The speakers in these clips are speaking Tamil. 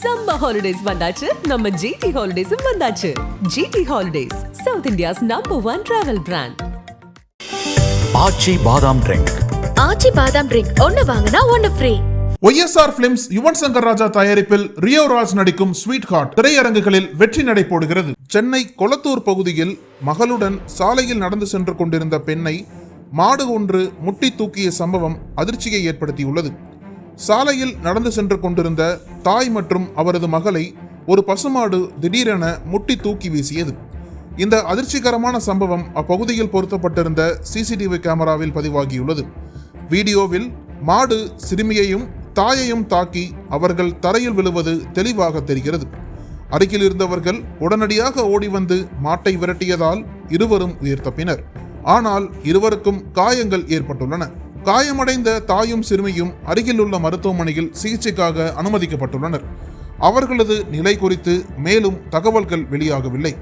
Summer holidays வந்தாச்சு, நம்ம GT Holidays வந்தாச்சு. GT Holidays, South India's #1 travel brand. ஆச்சி பாதாம் ட்ரிங்க். ஆச்சி பாதாம் ட்ரிங்க் ஒன்னு வாங்கினா ஒன்னு free. YSR Films Yuvan Shankar Raja தயாரிப்பில் ரியோ ராஜ் நடிக்கும் ஸ்வீட் ஹார்ட் திரையரங்குகளில் வெற்றி நடை போடுகிறது. சென்னை கொளத்தூர் பகுதியில் மகளுடன் சாலையில் நடந்து சென்று கொண்டிருந்த பெண்ணை மாடு ஒன்று முட்டி தூக்கிய சம்பவம் அதிர்ச்சியை ஏற்படுத்தியுள்ளது. சாலையில் நடந்து சென்று கொண்டிருந்த தாய் மற்றும் அவரது மகளை ஒரு பசுமாடு திடீரென முட்டி தூக்கி வீசியது. இந்த அதிர்ச்சிகரமான சம்பவம் அப்பகுதியில் பொருத்தப்பட்டிருந்த CCTV கேமராவில் பதிவாகியுள்ளது. வீடியோவில் மாடு சிறுமியையும் தாயையும் தாக்கி அவர்கள் தரையில் விழுவது தெளிவாக தெரிகிறது. அருகில் இருந்தவர்கள் உடனடியாக ஓடி வந்து மாட்டை விரட்டியதால் இருவரும் உயிர் தப்பினர். ஆனால் இருவருக்கும் காயங்கள் ஏற்பட்டுள்ளன. காயமடைந்த தாயும் சிறுமியும் அருகில் உள்ள மருத்துவமனையில் சிகிச்சைக்காக அனுமதிக்கப்பட்டுள்ளனர். அவர்களது நிலை குறித்து மேலும் தகவல்கள் வெளியாகவில்லை.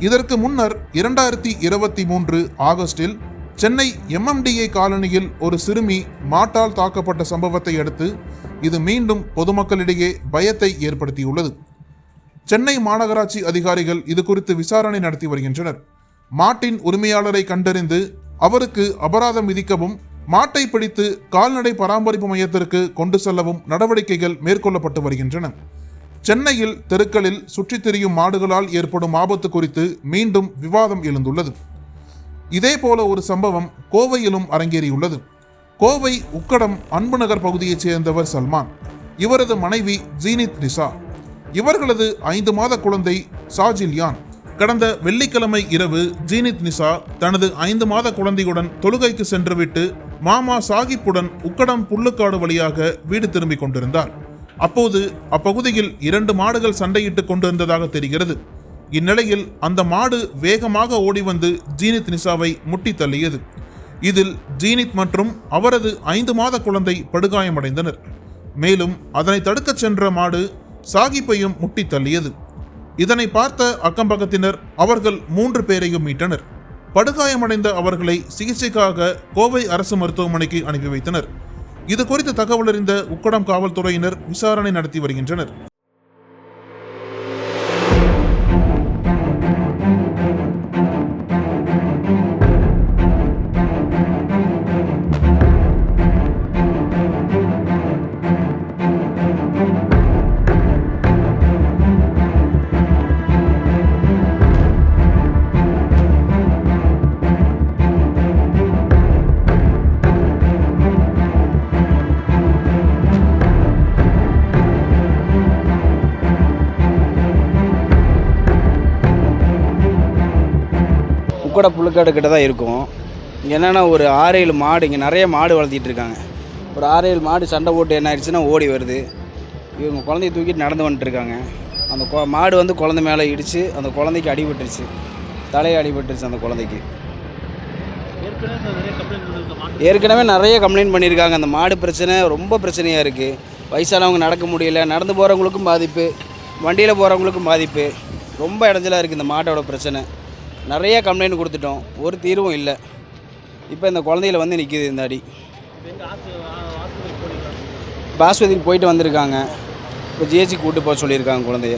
இதற்கு முன்னர் 2023 ஆகஸ்டில் சென்னை MMDA காலனியில் ஒரு சிறுமி மாட்டால் தாக்கப்பட்ட சம்பவத்தை அடுத்து இது மீண்டும் பொதுமக்களிடையே பயத்தை ஏற்படுத்தியுள்ளது. சென்னை மாநகராட்சி அதிகாரிகள் இது குறித்து விசாரணை நடத்தி வருகின்றனர். மாட்டின் உரிமையாளரை கண்டறிந்து அவருக்கு அபராதம் விதிக்கவும் மாட்டை பிடித்து கால்நடை பராமரிப்பு மையத்திற்கு கொண்டு செல்லவும் நடவடிக்கைகள் மேற்கொள்ளப்பட்டு வருகின்றன. சென்னையில் தெருக்களில் சுற்றித் திரியும் மாடுகளால் ஏற்படும் ஆபத்து குறித்து மீண்டும் விவாதம் எழுந்துள்ளது. இதேபோல ஒரு சம்பவம் கோவையிலும் அரங்கேறியுள்ளது. கோவை உக்கடம் அன்புநகர் பகுதியைச் சேர்ந்தவர் சல்மான். இவரது மனைவி ஜீனித் நிசா. இவர்களது 5 மாத குழந்தை சாஜில்யான். கடந்த வெள்ளிக்கிழமை இரவு ஜீனித் நிசா தனது 5 மாத குழந்தையுடன் தொழுகைக்கு சென்றுவிட்டு மாமா சாகிப்புடன் உக்கடம் புல்லுக்காடு வழியாக வீடு திரும்பிக் கொண்டிருந்தார். அப்போது அப்பகுதியில் 2 மாடுகள் சண்டையிட்டுக் கொண்டிருந்ததாக தெரிகிறது. இந்நிலையில் அந்த மாடு வேகமாக ஓடி வந்து ஜீனித் நிசாவை முட்டி தள்ளியது. இதில் ஜீனித் மற்றும் அவரது 5 மாத குழந்தை படுகாயமடைந்தனர். மேலும் அதனை தடுக்கச் சென்ற மாடு சாகிப்பையும் முட்டி தள்ளியது. இதனை பார்த்த அக்கம்பக்கத்தினர் அவர்கள் 3 பேரையும் மீட்டனர். படுகாயமடைந்த அவர்களை சிகிச்சைக்காக கோவை அரசு மருத்துவமனைக்கு அனுப்பி வைத்தனர். இது குறித்து தகவல் அறிந்த உக்கடம் காவல்துறையினர் விசாரணை நடத்தி வருகின்றனர். உக்கட புல்லுக்காடு கிட்ட தான் இருக்கும். இங்கே என்னென்னா ஒரு 6-7 மாடு, இங்கே நிறைய மாடு வளர்த்திட்டு இருக்காங்க. ஒரு 6-7 மாடு சண்டை போட்டு என்ன ஆயிடுச்சுன்னா ஓடி வருது. இவங்க குழந்தைய தூக்கிட்டு நடந்து வந்துட்டுருக்காங்க. அந்த மாடு வந்து குழந்தை மேலே இடித்து அந்த குழந்தைக்கு அடிபட்டுருச்சு, தலையை அடிபட்டுருச்சு. அந்த குழந்தைக்கு ஏற்கனவே நிறைய கம்ப்ளைண்ட் பண்ணியிருக்காங்க. அந்த மாடு பிரச்சனை ரொம்ப பிரச்சனையாக இருக்குது. வயசானவங்க நடக்க முடியல, நடந்து போகிறவங்களுக்கும் பாதிப்பு, வண்டியில் போகிறவங்களுக்கும் பாதிப்பு. ரொம்ப இடைஞ்சலாக இருக்குது இந்த மாட்டோட பிரச்சனை. நிறைய கம்ப்ளைண்ட் கொடுத்துட்டோம், ஒரு தீர்வும் இல்லை. இப்போ இந்த குழந்தையில வந்து நிற்கிது இந்த அடி. இப்போ ஆஸ்பத்திரிக்கு போயிட்டு வந்திருக்காங்க. இப்போ ஜிஹெச்சுக்கு கூப்பிட்டு போக சொல்லியிருக்காங்க குழந்தைய.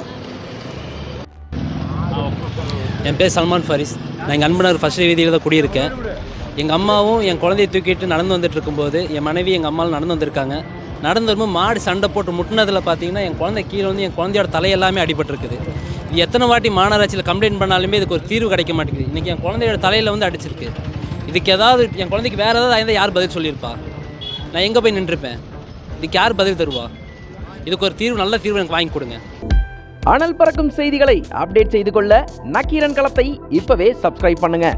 என் பேர் சல்மான் ஃபாரிஸ். நான் எங்கள் அன்புநகர் ஃபர்ஸ்ட் வீதியில் தான் குடியிருக்கேன். எங்கள் அம்மாவும் என் குழந்தைய தூக்கிட்டு நடந்து வந்துட்டு இருக்கும்போது என் மனைவி எங்கள் அம்மாவும் நடந்து வந்திருக்காங்க. நடந்து வரும்போது மாடு சண்டை போட்டு முட்டினதில் பார்த்தீங்கன்னா என் குழந்தை கீழே வந்து என் குழந்தையோட தலையெல்லாமே அடிபட்டுருக்குது. இது எத்தனை வாட்டி மாநகராட்சியில் கம்ப்ளைண்ட் பண்ணாலுமே இதுக்கு ஒரு தீர்வு கிடைக்க மாட்டேங்குது. இன்றைக்கி என் குழந்தையோட தலையில் வந்து அடிச்சிருக்கு. இதுக்கு ஏதாவது என் குழந்தைக்கு வேறு ஏதாவது ஆயிருந்தால் யார் பதில் சொல்லியிருப்பா? நான் எங்கே போய் நின்றுப்பேன்? இதுக்கு யார் பதில் தருவா? இதுக்கு ஒரு தீர்வு, நல்ல தீர்வு எனக்கு வாங்கி கொடுங்க. அனல் பறக்கும் செய்திகளை அப்டேட் செய்து கொள்ள நக்கீரன் களத்தை இப்பவே சப்ஸ்கிரைப் பண்ணுங்க.